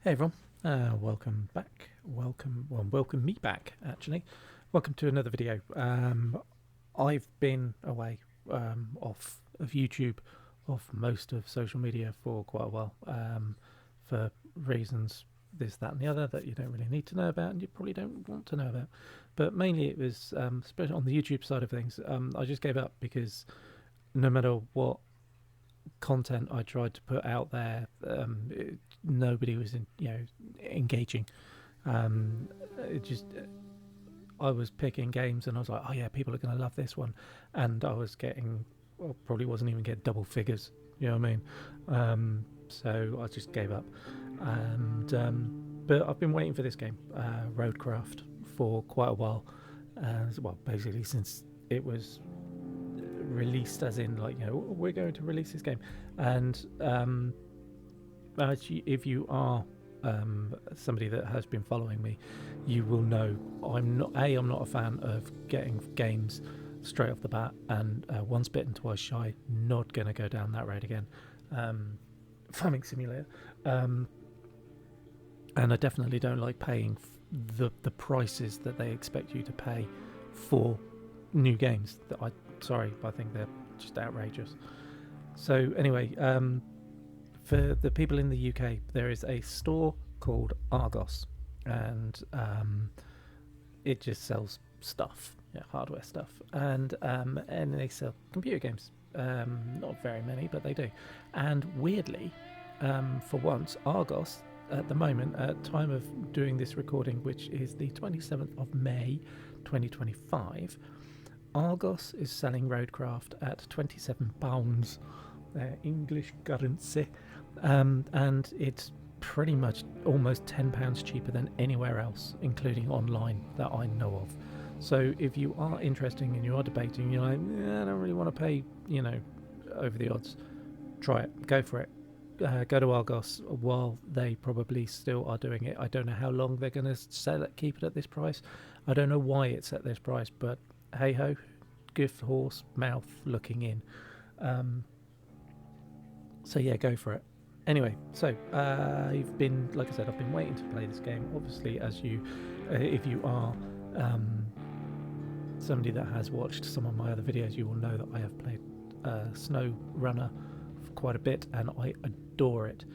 Hey everyone, welcome back. Welcome me back actually. Welcome to another video. I've been away off of YouTube, off most of social media for quite a while, for reasons this, that, and the other that you don't really need to know about, and you probably don't want to know about. But mainly it was, especially on the YouTube side of things, I just gave up because no matter what content I tried to put out there, nobody was engaging. It just I was picking games and I was like, oh yeah, people are going to love this one, and I was getting, well, probably wasn't even getting double figures, you know what I mean. So I just gave up, and but I've been waiting for this game, Roadcraft, for quite a while, well, basically since it was released, as in, like, we're going to release this game. And if you are somebody that has been following me, you will know I'm not a fan of getting games straight off the bat, and once bitten twice shy. Not going to go down that road again. Farming Simulator, and I definitely don't like paying the prices that they expect you to pay for new games. I think they're just outrageous. So anyway, for the people in the UK, there is a store called Argos, and it just sells stuff, hardware stuff, and they sell computer games. Not very many, but they do. And weirdly, for once, Argos at the moment, at time of doing this recording, which is the 27th of May 2025, Argos is selling Roadcraft at £27, English currency, and it's pretty much almost £10 cheaper than anywhere else, including online, that I know of. So if you are interested and you are debating, you're like, I don't really want to pay, over the odds, try it, go for it. Go to Argos while they probably still are doing it. I don't know how long they're going to sell it, keep it at this price. I don't know why it's at this price, but hey ho, good horse mouth looking in. So yeah, go for it. Anyway, so I've been waiting to play this game. Obviously, as if you are somebody that has watched some of my other videos, you will know that I have played Snow Runner for quite a bit, and I adore it.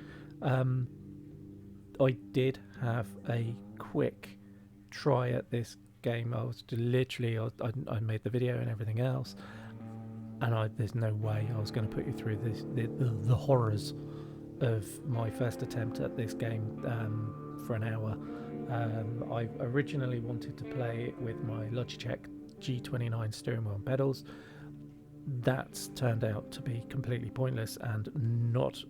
I did have a quick try at this game. I was literally, I made the video and everything else, and there's no way I was going to put you through the horrors of my first attempt at this game for an hour. I originally wanted to play it with my Logitech G29 steering wheel and pedals. That's turned out to be completely pointless and not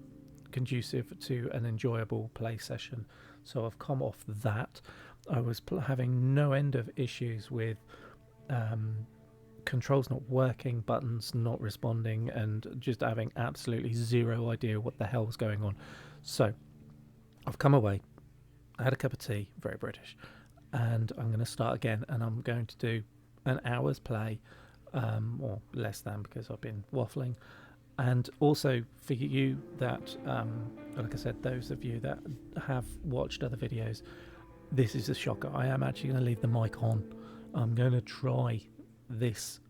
conducive to an enjoyable play session, so I've come off that. I was having no end of issues with controls not working, buttons not responding, and just having absolutely zero idea what the hell was going on. So I've come away, I had a cup of tea, very British, and I'm going to start again, and I'm going to do an hour's play, or less than, because I've been waffling. And also for you that, like I said, those of you that have watched other videos, this is a shocker. I am actually going to leave the mic on. I'm going to try this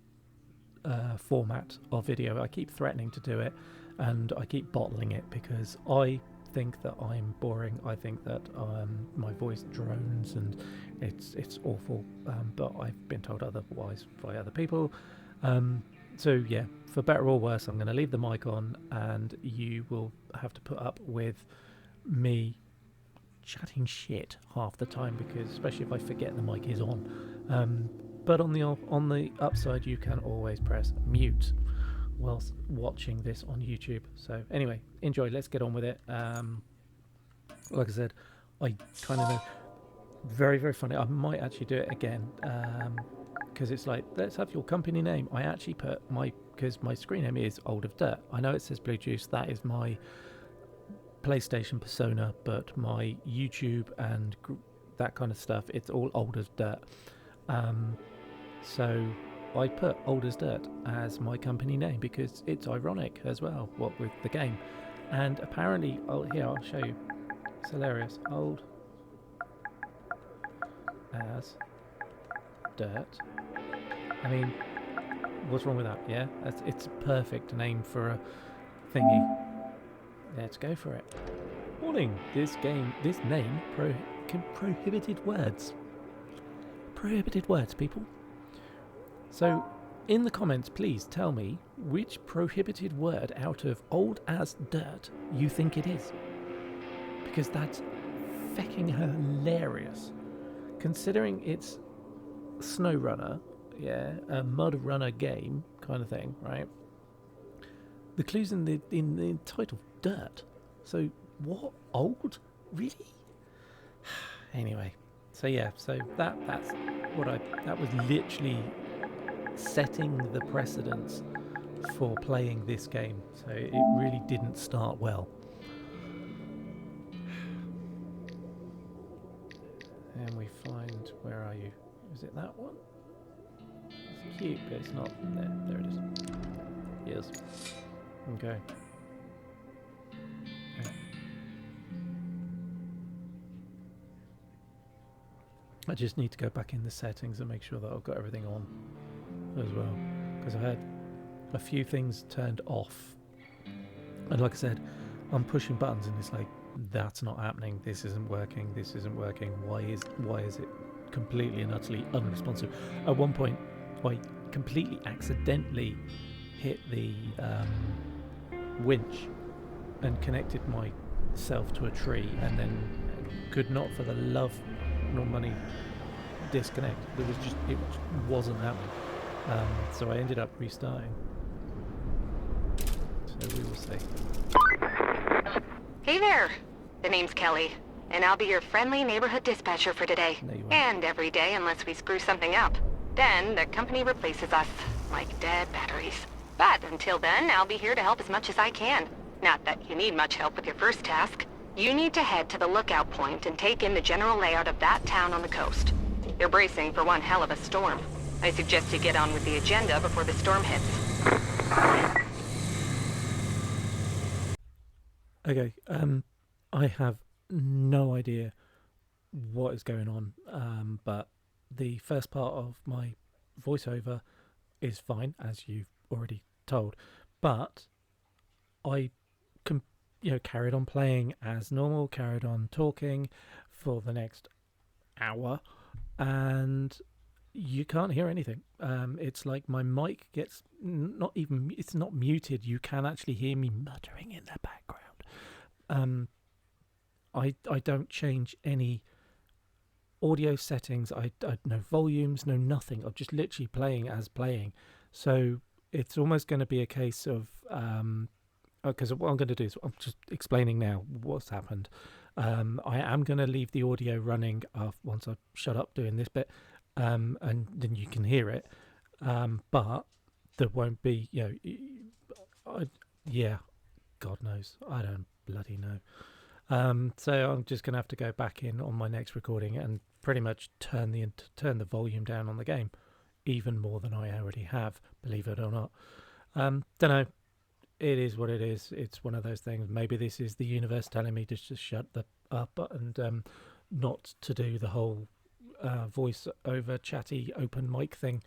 format of video. I keep threatening to do it, and I keep bottling it because I think that I'm boring. I think that my voice drones and it's awful, but I've been told otherwise by other people. So yeah, for better or worse, I'm going to leave the mic on, and you will have to put up with me chatting shit half the time, because especially if I forget the mic is on. But on the upside, you can always press mute whilst watching this on YouTube. So anyway, enjoy. Let's get on with it. Like I said, I kind of know, very, very funny. I might actually do it again, because it's like, let's have your company name. I actually put because my screen name is Old of Dirt. I know it says Blue Juice. That is my PlayStation persona, but my YouTube and that kind of stuff, it's all Old as Dirt. So I put Old as Dirt as my company name because it's ironic as well, what with the game. And apparently, I'll show you. It's hilarious. Old as dirt. I mean, what's wrong with that? Yeah, it's a perfect name for a thingy. Let's go for it. Warning: this name prohibited words. Prohibited words, people. So, in the comments, please tell me which prohibited word out of old as dirt you think it is. Because that's fecking hilarious. Considering it's Snow Runner, yeah, a mud runner game kind of thing, right? The clue's in the title, dirt. So, what? Old? Really? Anyway, so yeah, so that's what that was literally setting the precedence for playing this game. So it really didn't start well. And we find, where are you? Is it that one? It's cute, but it's not. There it is. Yes. Okay. Yeah. I just need to go back in the settings and make sure that I've got everything on as well, because I had a few things turned off, and like I said, I'm pushing buttons and it's like, that's not happening, this isn't working, why is it completely and utterly unresponsive. At one point I completely accidentally hit the winch and connected myself to a tree, and then could not for the love nor money disconnect. It wasn't happening. So I ended up restarting. So we will see. Hey there! The name's Kelly, and I'll be your friendly neighborhood dispatcher for today. And every day unless we screw something up. Then the company replaces us, like dead batteries. But until then, I'll be here to help as much as I can. Not that you need much help with your first task. You need to head to the lookout point and take in the general layout of that town on the coast. They're bracing for one hell of a storm. I suggest you get on with the agenda before the storm hits. Okay, I have no idea what is going on, but the first part of my voiceover is fine, as you've already told, but I carried on playing as normal, carried on talking for the next hour, and you can't hear anything. It's like my mic gets it's not muted. You can actually hear me muttering in the background. I don't change any audio settings. I no volumes, no nothing. I'm just literally playing as playing. So it's almost going to be a case of because what I'm going to do is I'm just explaining now what's happened. I am going to leave the audio running once I shut up doing this bit, and then you can hear it. But there won't be, God knows, I don't bloody know. So I'm just going to have to go back in on my next recording and pretty much turn the volume down on the game, even more than I already have, believe it or not. Don't know. It is what it is. It's one of those things. Maybe this is the universe telling me to just shut up and not to do the whole voice over chatty open mic thing.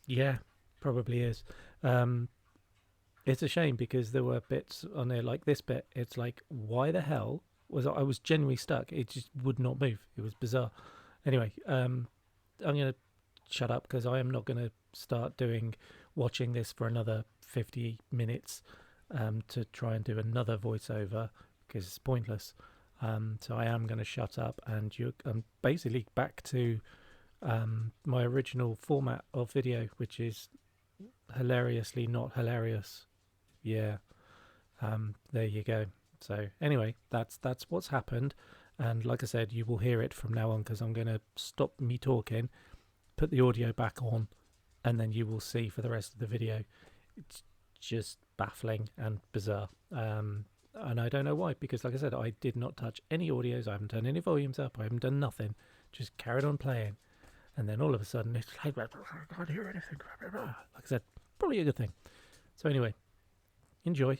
Yeah, probably is. It's a shame because there were bits on there like this bit. It's like, why the hell I was genuinely stuck. It just would not move. It was bizarre. Anyway, I'm going to shut up because I am not going to start watching this for another 50 minutes to try and do another voiceover because it's pointless. So I am going to shut up, and I'm basically back to my original format of video, which is hilariously not hilarious. Yeah, there you go. So anyway, that's what's happened, and like I said, you will hear it from now on because I'm going to stop me talking, put the audio back on, and then you will see for the rest of the video. It's just baffling and bizarre, and I don't know why, because like I said, I did not touch any audios, I haven't turned any volumes up, I haven't done nothing, just carried on playing, and then all of a sudden it's like, I can't hear anything. Like I said, probably a good thing. So anyway, enjoy.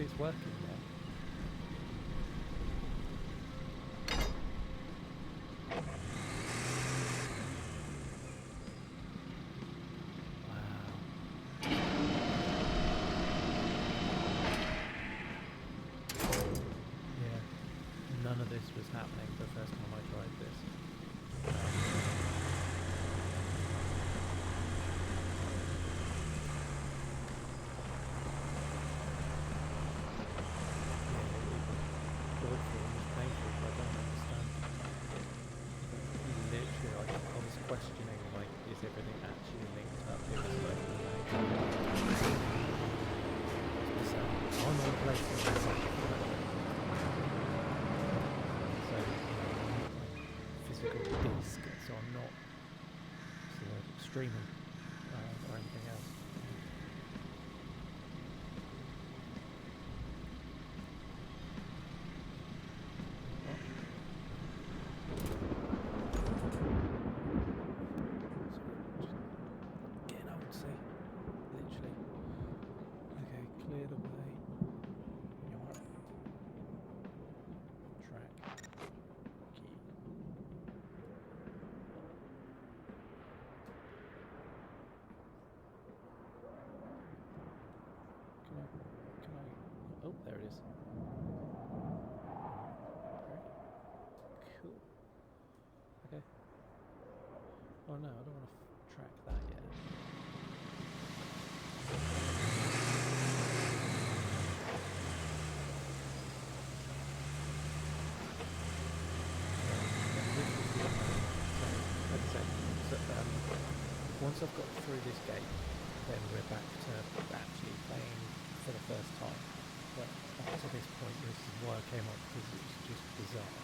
Actually, it's working now. None of this was happening the first time I tried this. Awful and painful, I don't understand. Literally, I was questioning, like, is everything actually linked up? It was like, I'm on placing myself. Physical disc, so I'm not streaming or anything else. Getting out and see, literally. Okay, clear the way. Track. Key. Can I? Oh, there it is. Cool. Okay. Oh no, I don't want to track that yet. Once I've got through this gate, then we're back to actually playing for the first time. But up to this point, this is why I came up, because it was just bizarre.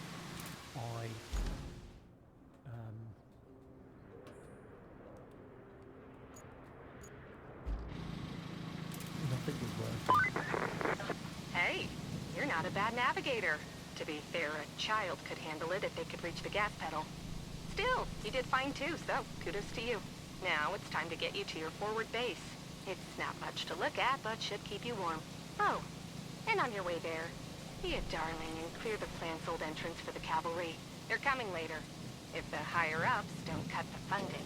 Nothing was working. Hey, you're not a bad navigator. To be fair, a child could handle it if they could reach the gas pedal. Still, you did fine too, so kudos to you. Now it's time to get you to your forward base. It's not much to look at, but should keep you warm. Oh, and on your way there, be a darling and clear the plant's old entrance for the cavalry. They're coming later, if the higher-ups don't cut the funding.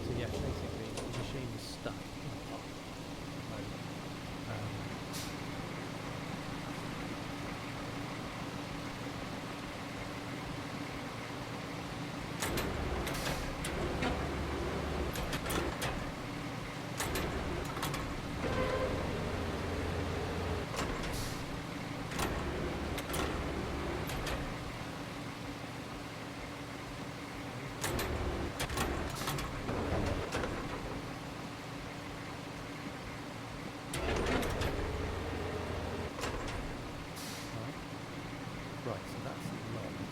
So yeah, basically, the machine is stuck in the park. Right, so that's locked.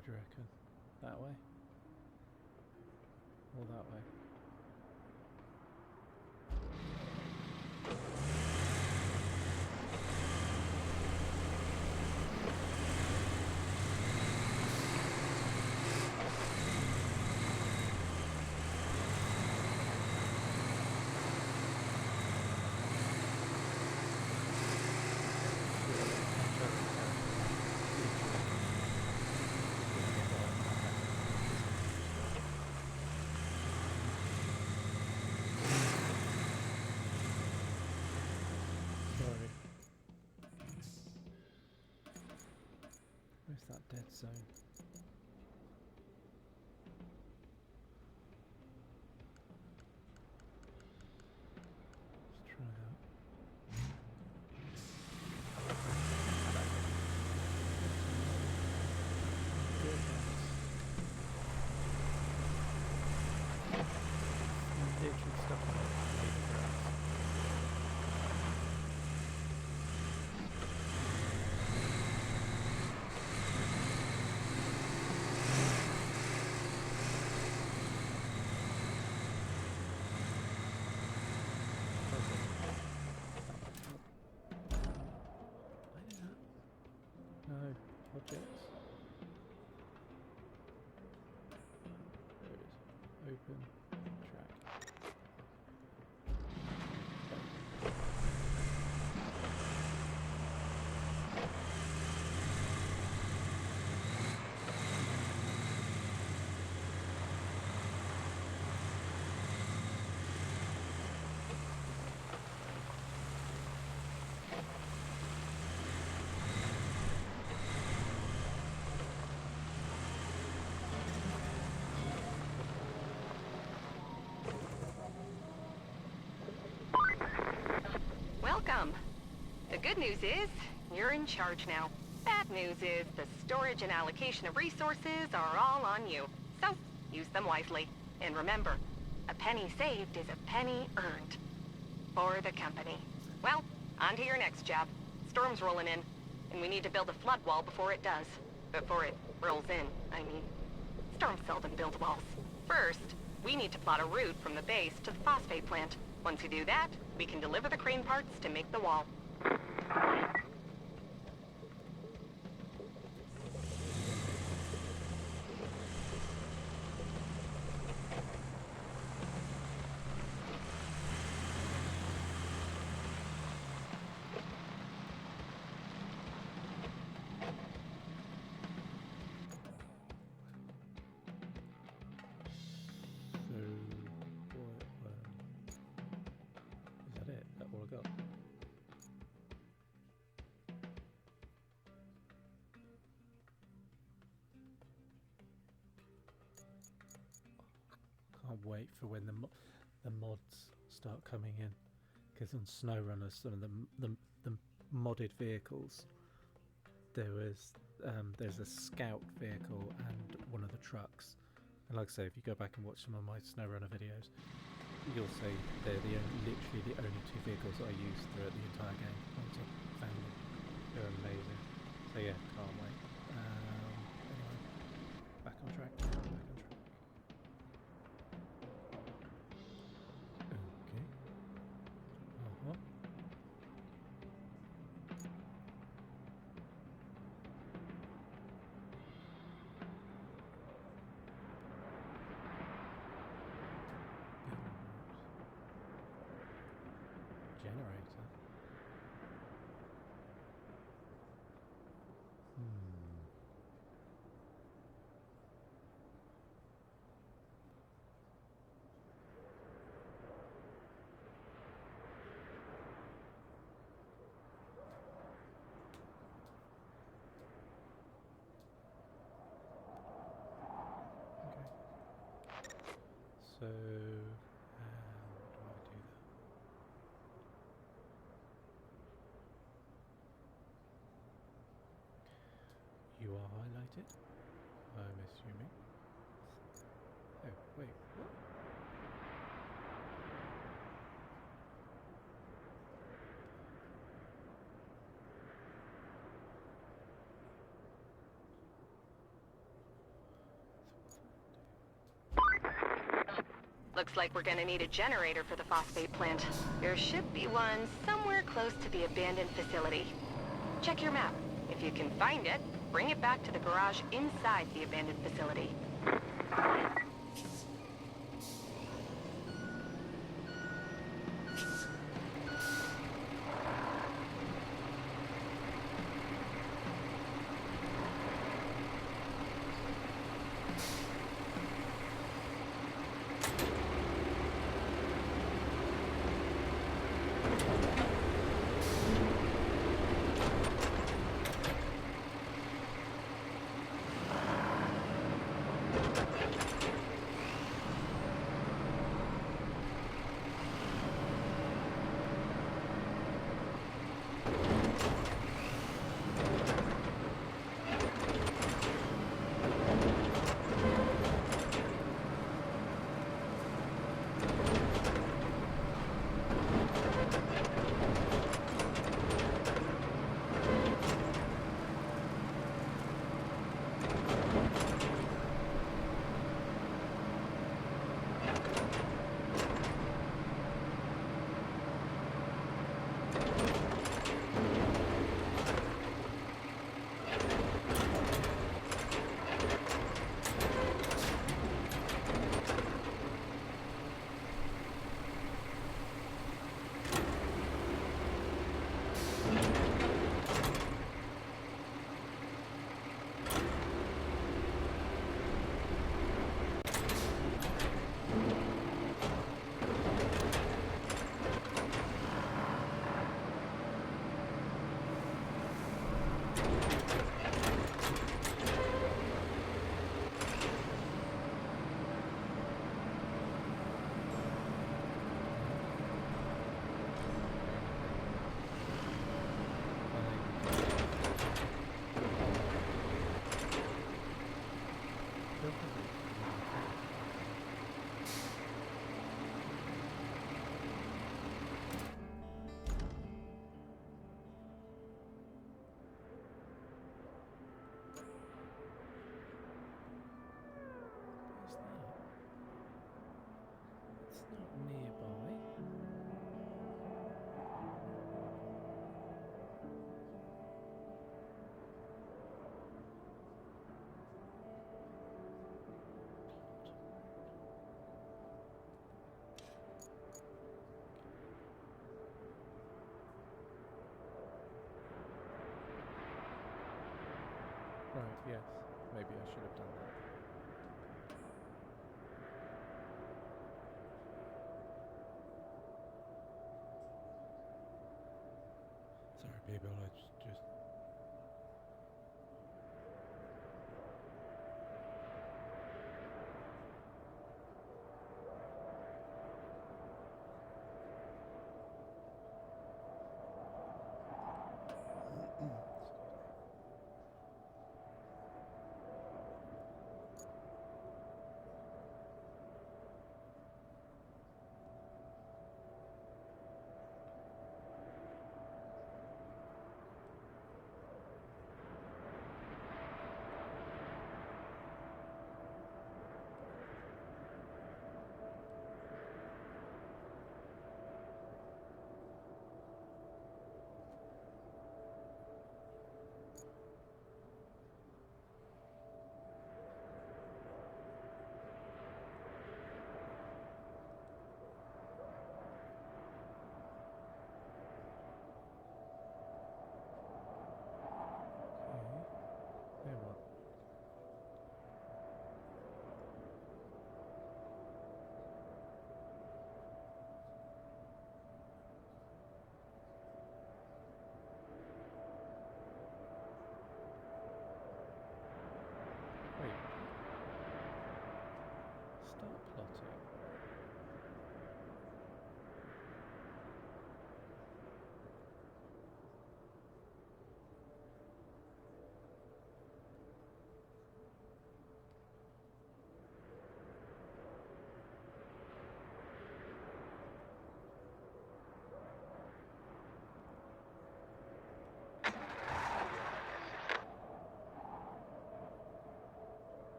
What do you reckon? That way? Or that way? Where's that dead zone? Let's try that. Literally stuck on it. No, objects. There it is. Open track. Welcome. The good news is, you're in charge now. Bad news is, the storage and allocation of resources are all on you. So, use them wisely. And remember, a penny saved is a penny earned. For the company. Well, on to your next job. Storm's rolling in, and we need to build a flood wall before it does. Before it rolls in, I mean. Storms seldom build walls. First, we need to plot a route from the base to the phosphate plant. Once we do that, we can deliver the crane parts to make the wall. Is that it? That all I got? Can't wait for when the mods start coming in, because on SnowRunner, some of the modded vehicles, there's a scout vehicle and one of the trucks. And like I say, if you go back and watch some of my SnowRunner videos, you'll see they're literally the only two vehicles that I used throughout the entire game. Once I found them, they're amazing. So yeah, can't wait. Anyway, back on track. Back on track. Okay. Generator. Okay. So, how do I do that? You are highlighted, I'm assuming. Oh, wait, what? Looks like we're gonna need a generator for the phosphate plant. There should be one somewhere close to the abandoned facility. Check your map. If you can find it, bring it back to the garage inside the abandoned facility. Right, yes. Maybe I should have done that. Sorry, people, I just...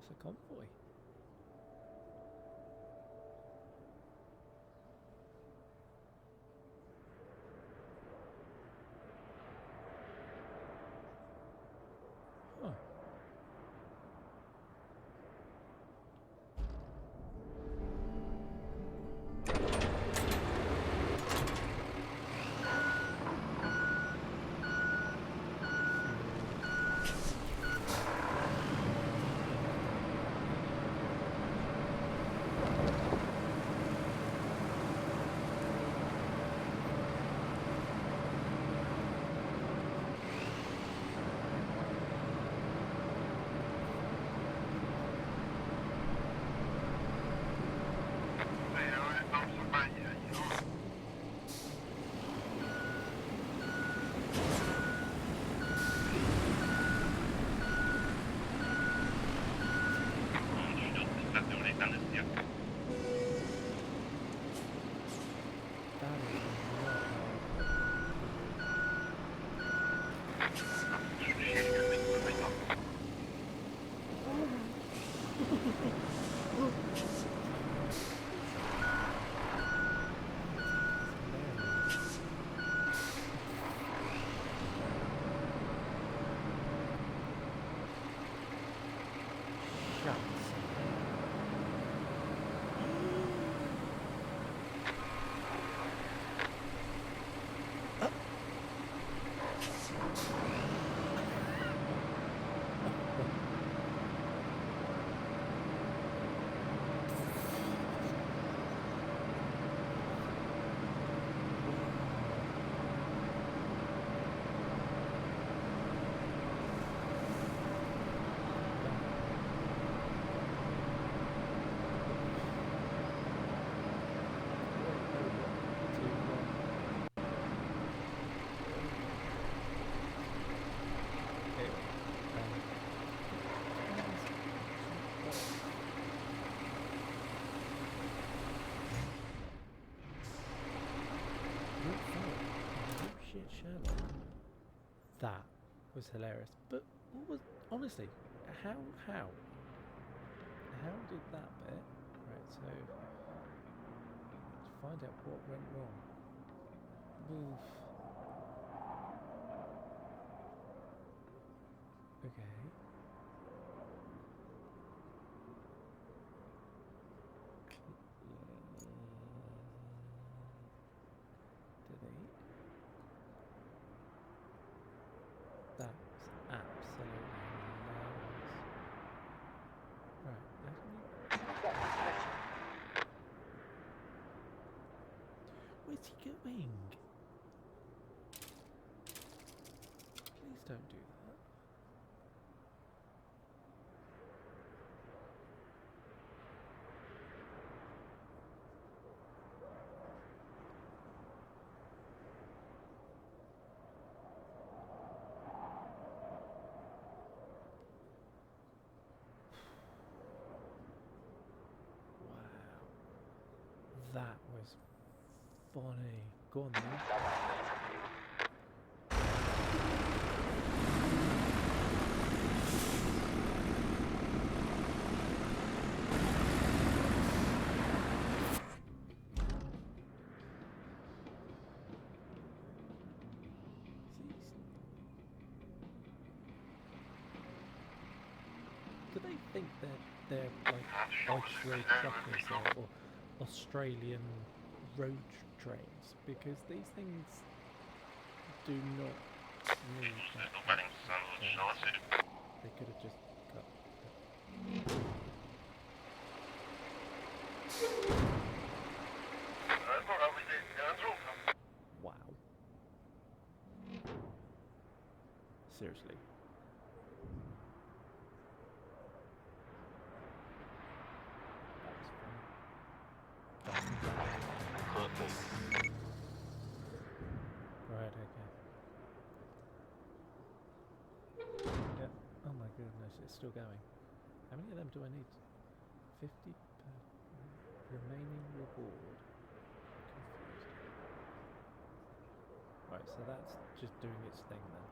it's a convoy. Huh. Sherlock. That was hilarious. But what was, honestly, how did that bit? Right, so let's find out what went wrong. Oof. Okay. Delete. That was absolutely hilarious. Right, where's he going? Please don't do that. That was funny. Go on then. Do they think that they're like ice road truckers or Australian road trains? Because these things do not need that. They could have just cut. Wow. Seriously. That was funny. Right, okay. Yeah. Oh my goodness, it's still going. How many of them do I need? 50 per remaining reward. Confused. Right, so that's just doing its thing then.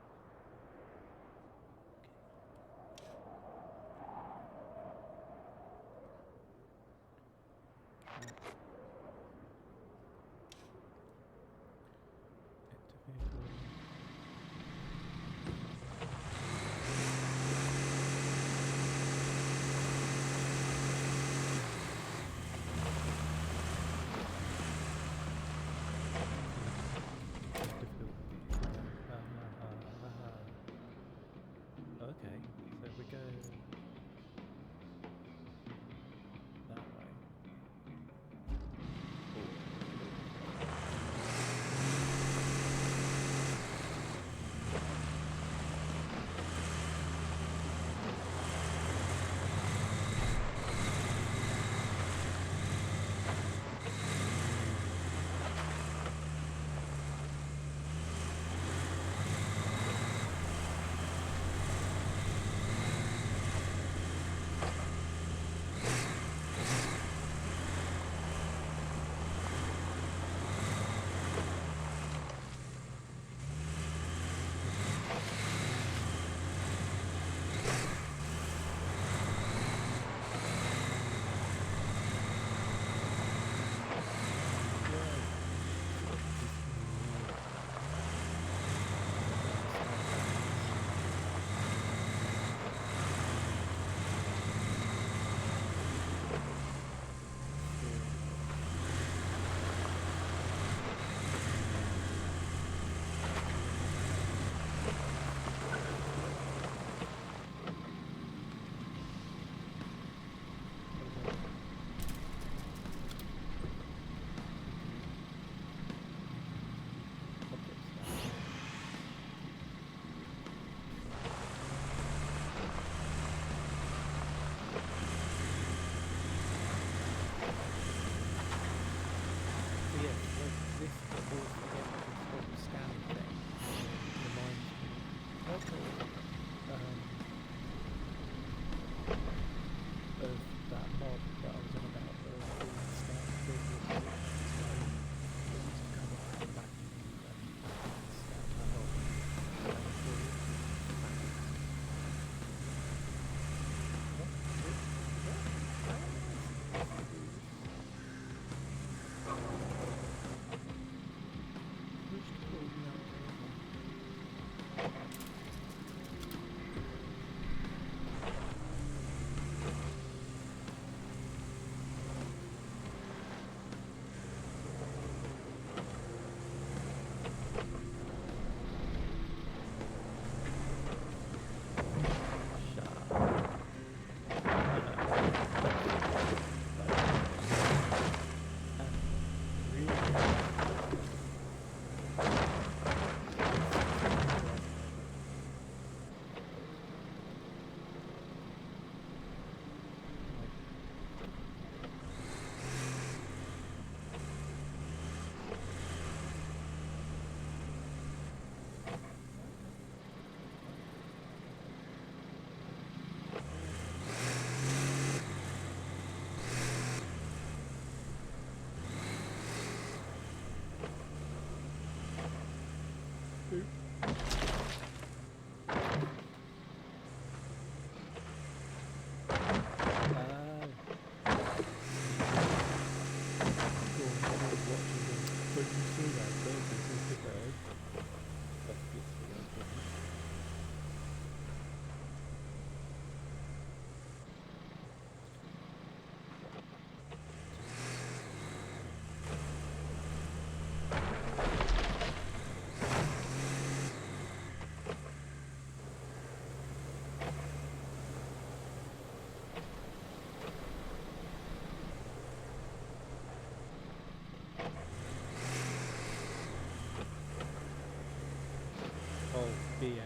Oh, behave.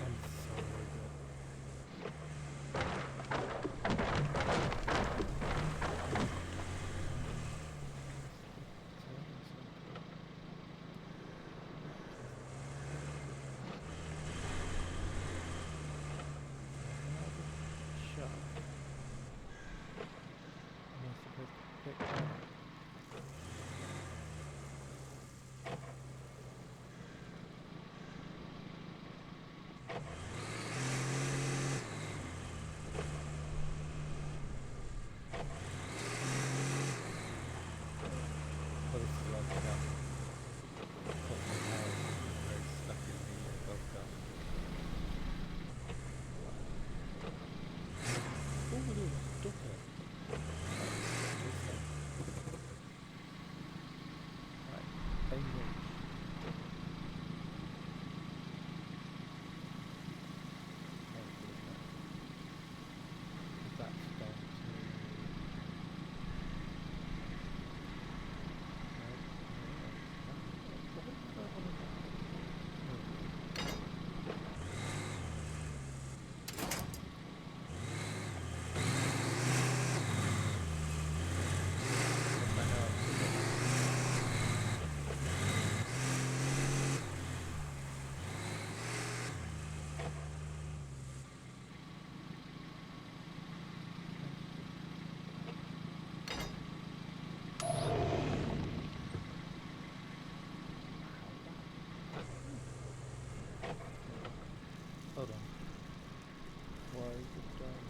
I'm sorry, but... Shark. Am I supposed to pick that up? Oh, this is like got my hair very stuck in the above gun. Oh, little ducker. Right, aim reach. That's down to... Hold on. Why is it done?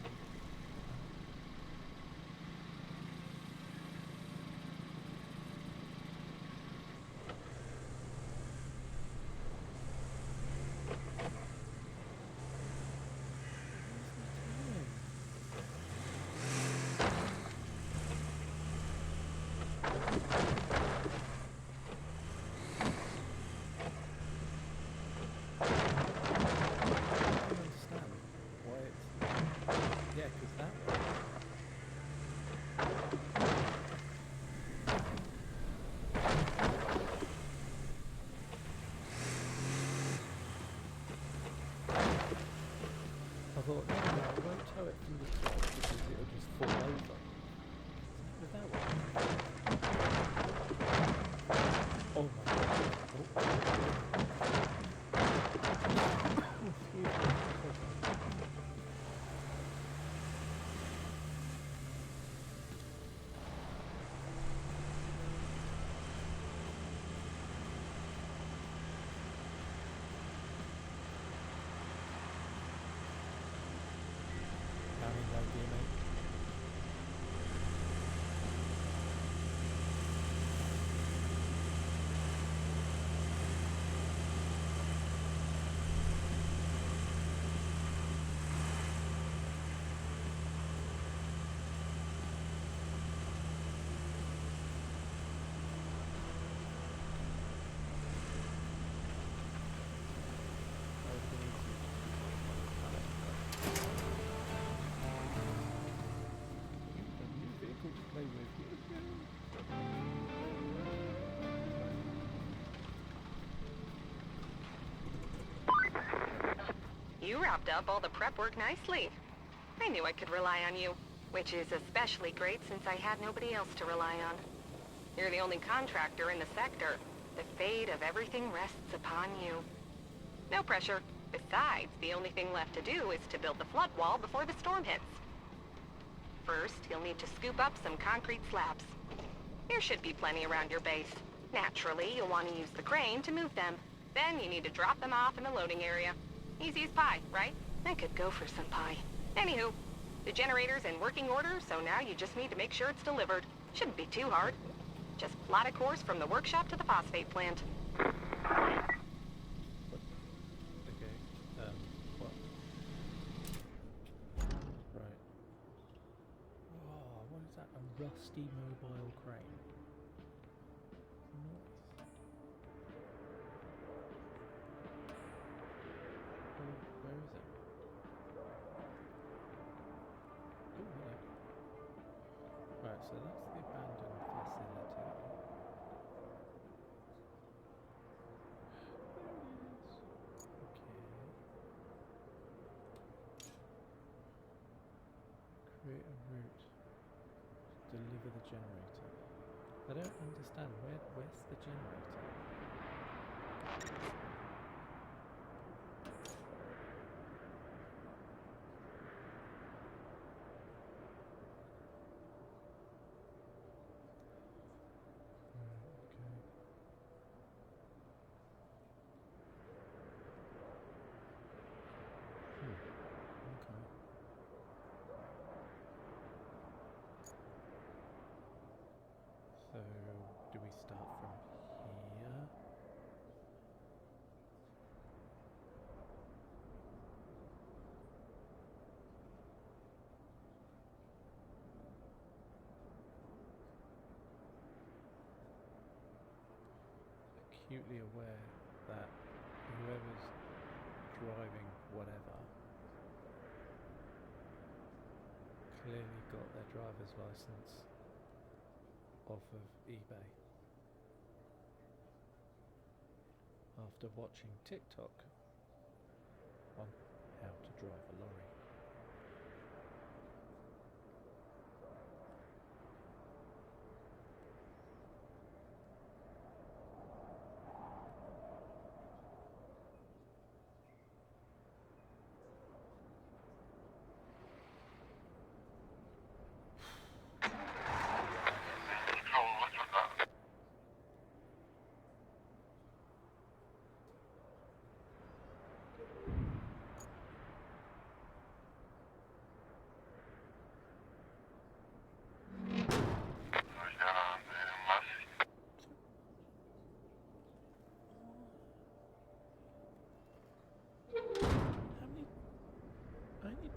Yeah, because that way. I thought, no, I won't tow it from the top because it'll just fall over. Is that way? Oh my god. Oh. Excuse me. Having no idea, mate. To play with. You wrapped up all the prep work nicely. I knew I could rely on you, which is especially great since I had nobody else to rely on. You're the only contractor in the sector. The fate of everything rests upon you. No pressure. Besides, the only thing left to do is to build the flood wall before the storm hits. First, you'll need to scoop up some concrete slabs. There should be plenty around your base. Naturally, you'll want to use the crane to move them. Then you need to drop them off in the loading area. Easy as pie, right? I could go for some pie. Anywho, the generator's in working order, so now you just need to make sure it's delivered. Shouldn't be too hard. Just plot a course from the workshop to the phosphate plant. What? Right. Oh, what is that? A rusty mobile crane. Nice. Where is it? Oh, hello. Right, so that's the abandoned facility. route. Deliver the generator. I don't understand. Where's the generator? So, do we start from here? Acutely aware that whoever's driving whatever clearly got their driver's license off of eBay after watching TikTok on how to drive a lorry.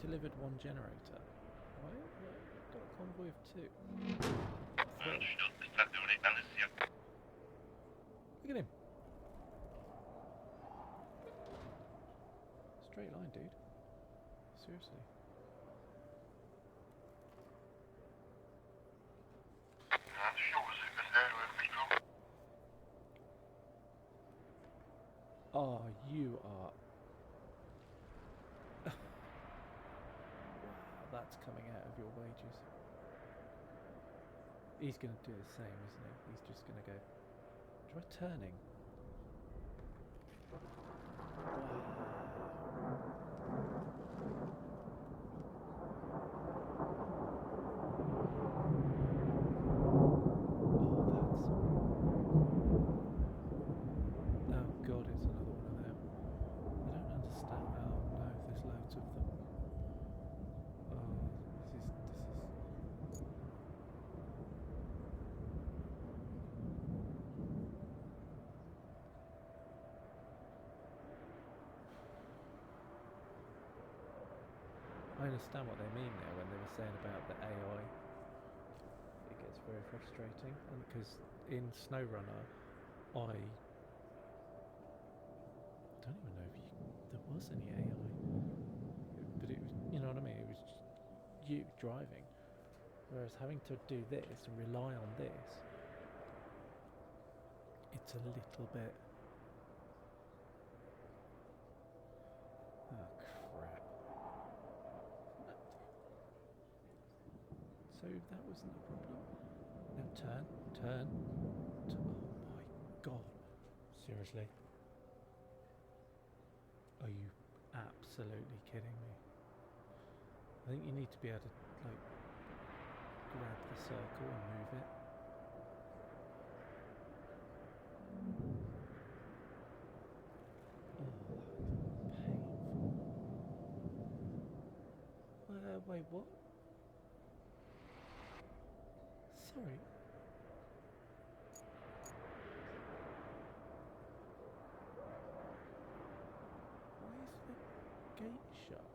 Delivered one generator. Why got a convoy of two? Look at him. Straight line, dude. Seriously. Oh, you are. That's coming out of your wages. He's going to do the same, isn't he? He's just going to go. Try turning. Wow. Oh, God, it's another one of them. I don't understand. Oh, no, there's loads of them. I understand what they mean now when they were saying about the AI. It gets very frustrating, and because in SnowRunner, I don't even know if there was any AI, but it was, you know what I mean. It was just you driving, whereas having to do this and rely on this, it's a little bit. Oh crap. So that wasn't a problem. Now turn. Oh my God. Seriously? Are you absolutely kidding me? I think you need to be able to, like, grab the circle and move it. Oh, that's painful. Wait, what? Sorry. Why is the gate shut?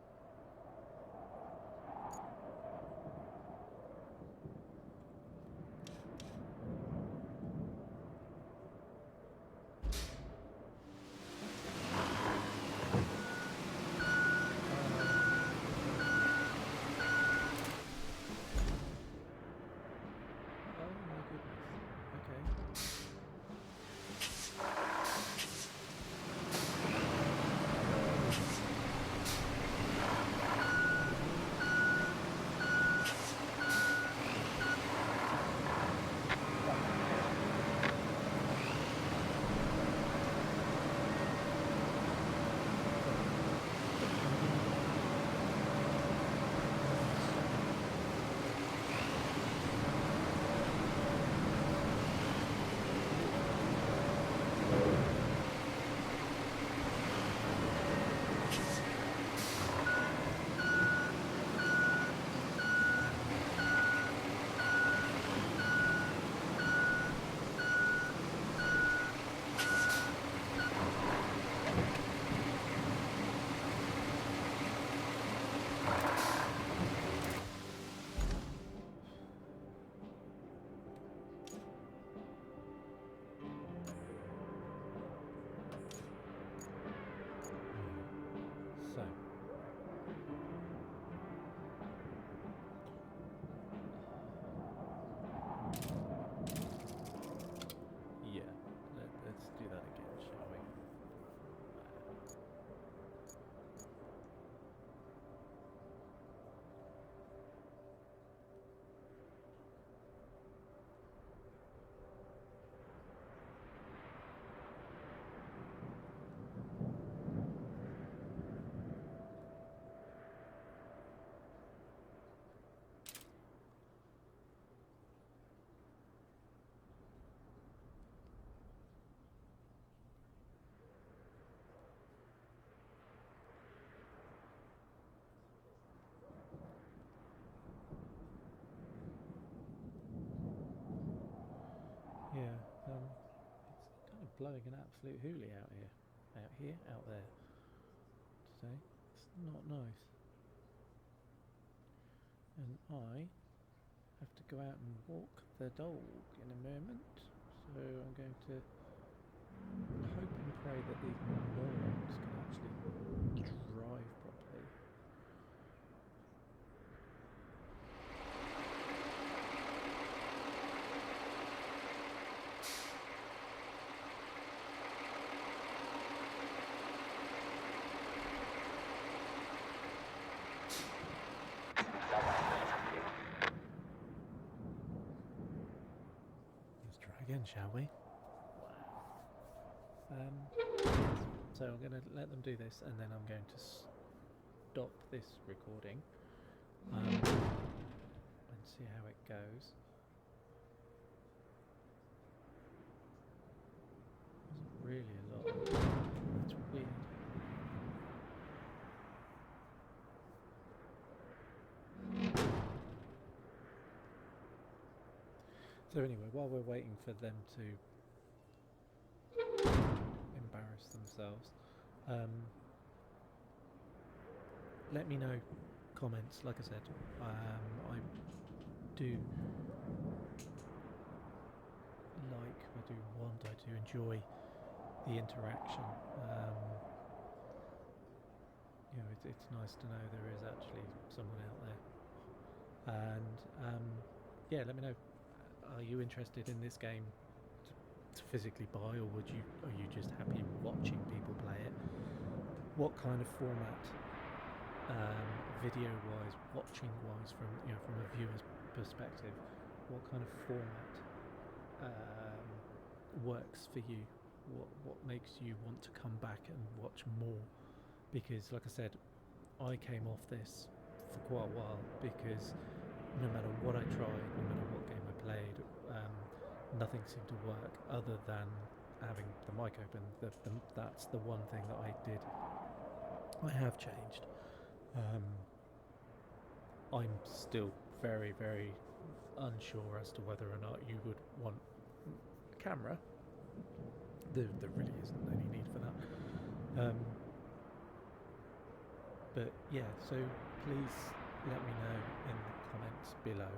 blowing an absolute hoolie out here. Out here, out there. Today. It's not nice. And I have to go out and walk the dog in a moment. So I'm going to hope and pray that these morons can actually drive properly. Let's try again, shall we? So I'm going to let them do this, and then I'm going to stop this recording and see how it goes. Wasn't really a lot. That's weird. So anyway, while we're waiting for them to embarrass themselves, let me know comments. Like I said, I do enjoy the interaction. You know, it's nice to know there is actually someone out there, and yeah, let me know. Are you interested in this game to physically buy, or are you just happy watching people play it? What kind of format, video-wise, watching-wise, from a viewer's perspective, what kind of format works for you? What makes you want to come back and watch more? Because, like I said, I came off this for quite a while because no matter what I tried, no matter what game I played, nothing seemed to work other than having the mic open. That's the one thing that I have changed. I'm still very, very unsure as to whether or not you would want a camera. There really isn't any need for that. But yeah, so please let me know in the comments below.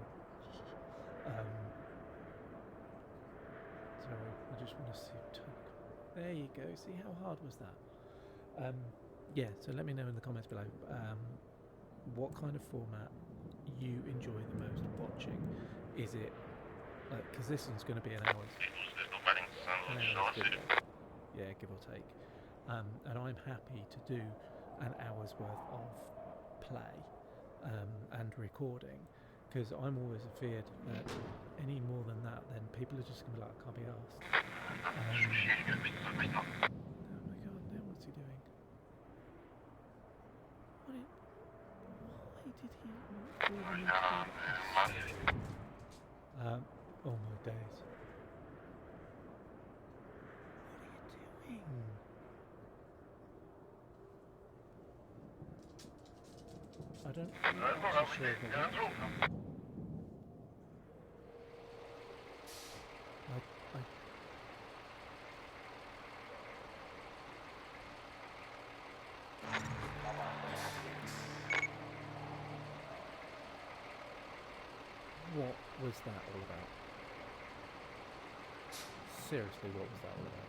Sorry, I just want to see. There you go. See how hard was that? Yeah, so let me know in the comments below what kind of format you enjoy the most watching. Is it like, because this one's going to be an hour's video, yeah, give or take, and I'm happy to do an hour's worth of play and recording, because I'm always afeared that any more than that, then people are just going to be like, I can't be arsed. Oh my god, now what's he doing? Why did he oh my days. What are you doing? I don't actually sure if what was that all about? Seriously, what was that all about?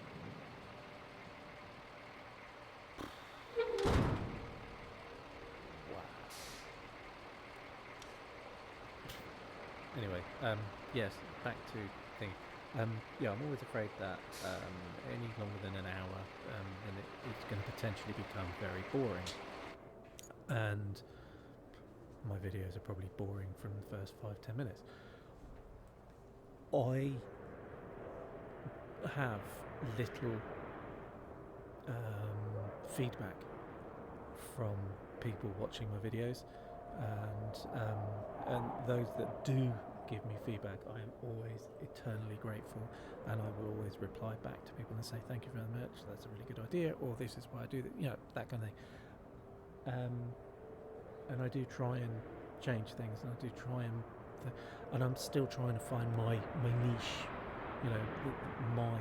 Wow. Anyway, yes, back to thing. Yeah, I'm always afraid that any longer than an hour, then it's going to potentially become very boring. And my videos are probably boring from the first 5-10 minutes. I have little feedback from people watching my videos, and those that do give me feedback, I am always eternally grateful, and I will always reply back to people and say thank you very much, that's a really good idea, or this is why I do that, you know, that kind of thing. And I do try and change things, and I do try and I'm still trying to find my niche, you know, my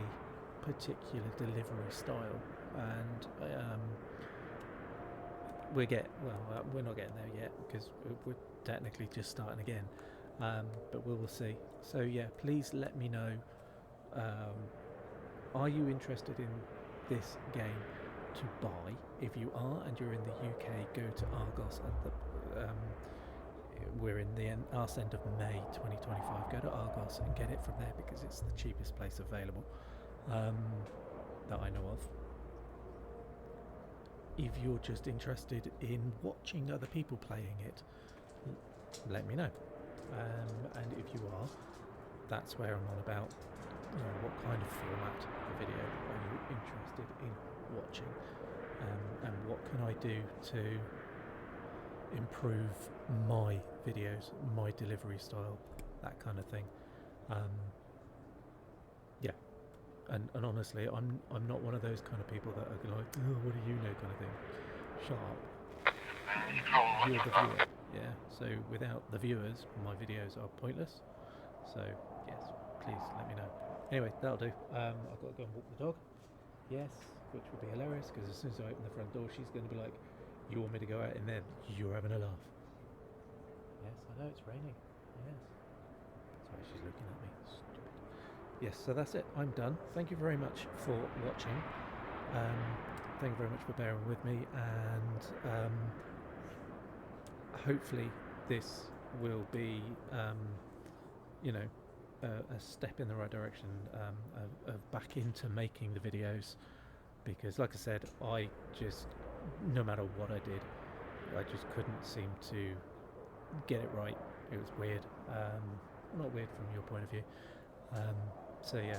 particular delivery style, and we're not getting there yet because we're technically just starting again, but we will see. So yeah, please let me know. Are you interested in this game to buy? If you are and you're in the UK, go to Argos at the we're in the arse end of May 2025. Go to Argos and get it from there because it's the cheapest place available that I know of. If you're just interested in watching other people playing it, let me know. And if you are, that's where I'm on about, what kind of format of video are you interested in watching, and what can I do to improve my videos, my delivery style, that kind of thing. Yeah, and honestly, I'm not one of those kind of people that are like, oh, what do you know, kind of thing. Shut up. You're the viewer. Yeah. So without the viewers, my videos are pointless. So yes, please let me know. Anyway, that'll do. I've got to go and walk the dog. Yes, which would be hilarious because as soon as I open the front door, she's going to be like, you want me to go out in there? You're having a laugh. Yes, I know it's raining. Yes. Sorry, she's looking at me. Stupid. Yes, so that's it. I'm done. Thank you very much for watching. Thank you very much for bearing with me, and hopefully this will be, a step in the right direction of back into making the videos, because like I said, I just, no matter what I did, I just couldn't seem to get it right. It was weird. Not weird from your point of view. So yeah,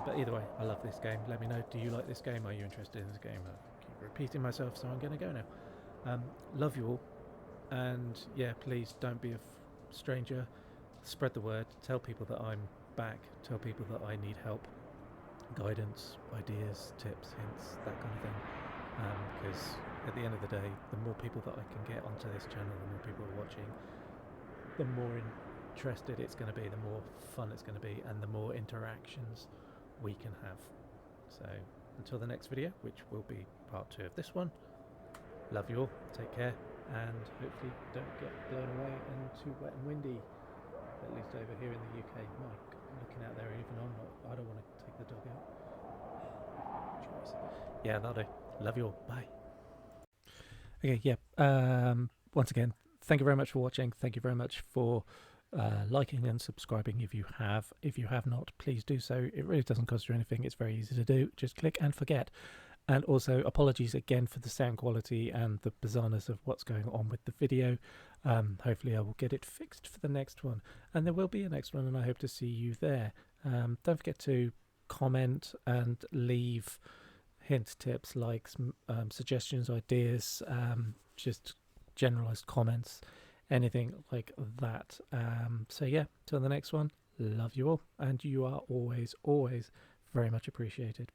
but either way, I love this game. Let me know, do you like this game? Are you interested in this game? I keep repeating myself, so I'm going to go now. Love you all, and yeah, please don't be a stranger. Spread the word. Tell people that I'm back. Tell people that I need help, guidance, ideas, tips, hints, that kind of thing. Because at the end of the day, the more people that I can get onto this channel, the more people are watching, the more interested it's going to be, the more fun it's going to be, and the more interactions we can have. So until the next video, which will be part 2 of this one, love you all, take care, and hopefully don't get blown away and too wet and windy, at least over here in the UK. My God, looking out there, even I don't want to take the dog out. Choice. Yeah, that'll do. Love you all. Bye. Okay, yeah. Once again, thank you very much for watching. Thank you very much for liking and subscribing if you have. If you have not, please do so. It really doesn't cost you anything. It's very easy to do. Just click and forget. And also, apologies again for the sound quality and the bizarreness of what's going on with the video. Hopefully I will get it fixed for the next one. And there will be a next one, and I hope to see you there. Don't forget to comment and leave hints, tips, likes, suggestions, ideas, just generalized comments, anything like that. So yeah, till the next one, love you all, and you are always very much appreciated.